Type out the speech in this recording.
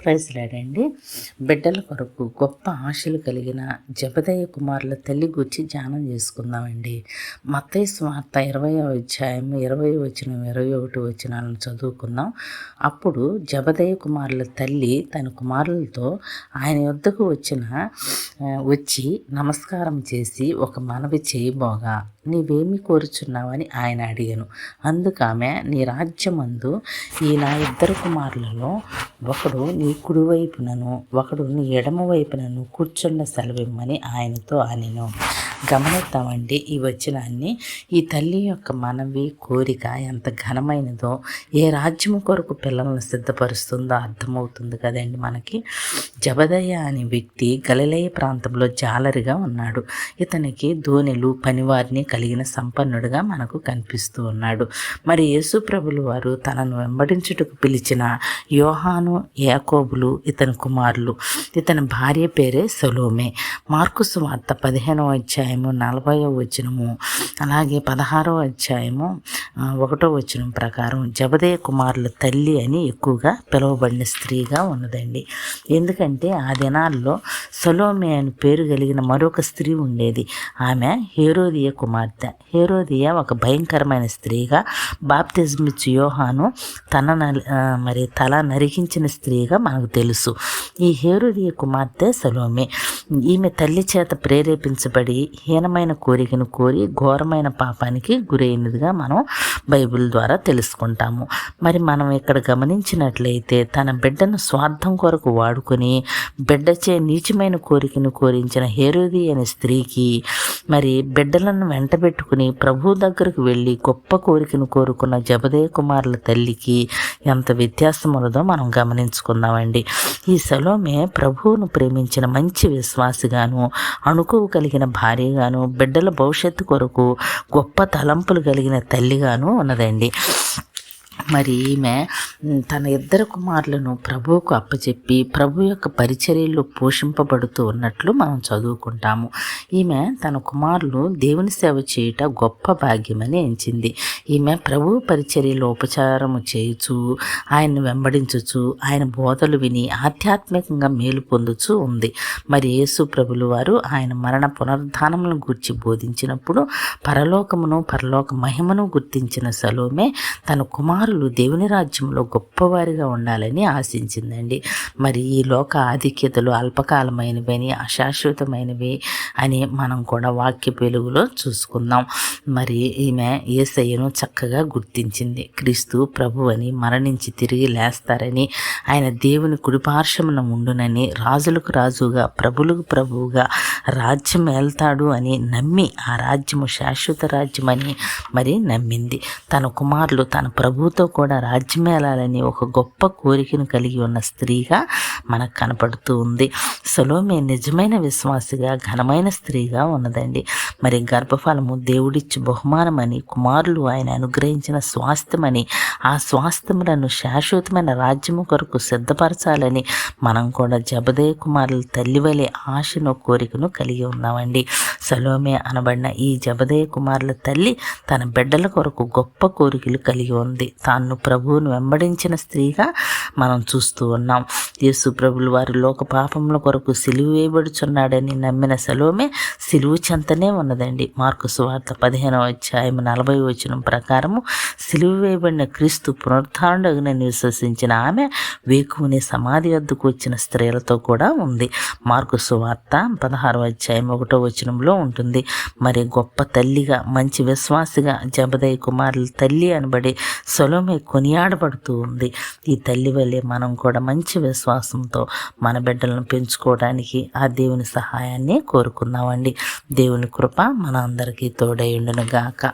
ప్రైజ్లాడండి. బిడ్డల కొరకు గొప్ప ఆశలు కలిగిన జెబెదయి కుమారుల తల్లి గురించి ధ్యానం చేసుకుందామండి. మత్తయి సువార్త 20వ అధ్యాయం 20 వచనం 21 వచనాలను చదువుకుందాం. అప్పుడు జెబెదయి కుమారుల తల్లి తన కుమారులతో ఆయన యొద్దకు వచ్చి నమస్కారం చేసి ఒక మనవి చేయబోగా, నీవేమి కోరుచున్నావని ఆయన అడిగాను. అందుకామె, నీ రాజ్యమందు ఈ నా ఇద్దరు కుమారులలో ఒకడు నీ కుడివైపునను ఒకడు నీ ఎడమ వైపునను కూర్చున్న సెలవిమ్మని ఆయనతో అనెను. గమనిద్దామండి ఈ వచనాన్ని. ఈ తల్లి యొక్క మనవి, కోరిక ఎంత ఘనమైనదో, ఏ రాజ్యము కొరకు పిల్లలను సిద్ధపరుస్తుందో అర్థమవుతుంది కదండి మనకి. జెబెదయి అనే వ్యక్తి గలిలయ ప్రాంతంలో జాలరిగా ఉన్నాడు. ఇతనికి దోణెలు, పనివారిని కలిగిన సంపన్నుడిగా మనకు కనిపిస్తూ ఉన్నాడు. మరి యేసు ప్రభులు వారు తనను వెంబడించుటకు పిలిచిన యోహాను, యాకోబులు ఇతని కుమారులు. ఇతని భార్య పేరే సలోమే. మార్కు సువార్త 15వ అధ్యాయము 40వ వచనము, అలాగే 16వ అధ్యాయము 1వ వచనం ప్రకారం జెబెదయి కుమారుల తల్లి అని ఎక్కువగా పిలువబడిన స్త్రీగా ఉన్నదండి. ఎందుకంటే ఆ దినాల్లో సలోమే అని పేరు కలిగిన మరొక స్త్రీ ఉండేది. ఆమె హేరోదియ కుమార్తె. హేరోదియ ఒక భయంకరమైన స్త్రీగా, బాప్తిజమిచ్చు యోహాను తల నరికించిన స్త్రీగా మనకు తెలుసు. ఈ హేరోదియ కుమార్తె సలోమే. ఈమె తల్లి చేత ప్రేరేపించబడి హీనమైన కోరికను కోరి ఘోరమైన పాపానికి గురైనదిగా మనం బైబిల్ ద్వారా తెలుసుకుంటాము. మరి మనం ఇక్కడ గమనించినట్లయితే తన బిడ్డను స్వార్థం కొరకు వాడుకొని బిడ్డచే నీచమైన కోరికను కోరించిన హేరోది అనే స్త్రీకి, మరి బిడ్డలను వెంటబెట్టుకుని ప్రభు దగ్గరకు వెళ్ళి గొప్ప కోరికను కోరుకున్న జెబెదయి కుమారుల తల్లికి ఎంత వ్యత్యాసం ఉన్నదో మనం గమనించుకుందామండి. ఈ సలోమే ప్రభువును ప్రేమించిన మంచి విశ్వాసిగాను, అణుకువ కలిగిన భార్యగాను, బిడ్డల భవిష్యత్తు కొరకు గొప్ప తలంపులు కలిగిన తల్లిగాను ఉన్నదండి. మరి ఈమె తన ఇద్దరు కుమారులను ప్రభువుకు అప్పచెప్పి ప్రభు యొక్క పరిచర్యలో పోషింపబడుతూ ఉన్నట్లు మనం చదువుకుంటాము. ఈమె తన కుమారులు దేవుని సేవ చేయుట గొప్ప భాగ్యమని ఎంచింది. ఈమె ప్రభు పరిచర్యలో ఉపచారము చేయుచు, ఆయన్ని వెంబడించుచు, ఆయన బోధలు విని ఆధ్యాత్మికంగా మేలు పొందుచూ ఉంది. మరి యేసు ప్రభులు వారు ఆయన మరణ పునరుద్ధానములను గూర్చి బోధించినప్పుడు పరలోకమును, పరలోక మహిమను గుర్తించిన సలోమే తన కుమారులు దేవుని రాజ్యంలో గొప్పవారిగా ఉండాలని ఆశించిందండి. మరి ఈ లోక ఆధిక్యతలు అల్పకాలమైనవి అని, అశాశ్వతమైనవి అని మనం కూడా వాక్య వెలుగులో చూసుకుందాం. మరి ఈమె యేసయ్యను చక్కగా గుర్తించింది. క్రీస్తు ప్రభు అని, మరణించి తిరిగి లేస్తారని, ఆయన దేవుని కుడిపార్శ్వమున ఉండునని, రాజులకు రాజుగా ప్రభులకు ప్రభువుగా రాజ్యం ఏల్తాడు అని నమ్మి ఆ రాజ్యము శాశ్వత రాజ్యమని మరి నమ్మింది. తన కుమారులు తన ప్రభుతో కూడా రాజ్యమేలాలని ఒక గొప్ప కోరికను కలిగి ఉన్న స్త్రీగా మనకు కనపడుతూ ఉంది. సలోమే నిజమైన విశ్వాసిగా, ఘనమైన స్త్రీగా ఉన్నదండి. మరి గర్భఫలము దేవుడిచ్చి బహుమానమని, కుమారులు ఆయన అనుగ్రహించిన స్వాస్థ్యమని, ఆ స్వాస్థ్యములను శాశ్వతమైన రాజ్యము కొరకు సిద్ధపరచాలని మనం కూడా జెబెదయి కుమారుల తల్లి వలె ఆశను, కోరికను కలిగి ఉన్నామండి. సలోమే అనబడిన ఈ జెబెదయి కుమారుల తల్లి తన బిడ్డల కొరకు గొప్ప కోరికలు కలిగి ఉంది. తాను ప్రభువును వెంబడించిన స్త్రీగా మనం చూస్తూ ఉన్నాం. యేసు ప్రభులు వారు లోక పాపముల కొరకు సిలువ వేయబడుచున్నాడని నమ్మిన సలోమే సిలువ చెంతనే ఉన్నదండి. మార్కు సువార్త 15వ అధ్యాయం 40వ వచనం ప్రకారము సిలువ వేయబడిన క్రీస్తు పునరుద్ధానుడగునని విశ్వసించిన ఆమె వేకువని సమాధి వద్దకు వచ్చిన స్త్రీలతో కూడా ఉంది. మార్కు సువార్త 16వ అధ్యాయం 1వ వచనంలో ఉంటుంది. మరి గొప్ప తల్లిగా, మంచి విశ్వాసిగా జెబెదయి కుమారుల తల్లి అనబడి సలోమే కొనియాడబడుతూ ఉంది. ఈ తల్లి వల్లే మనం కూడా మంచి విశ్వాసంతో మన బిడ్డలను పెంచుకోవడానికి ఆ దేవుని సహాయాన్ని కోరుకుందామండి. దేవుని కృప మన అందరికీ తోడై ఉండును గాక.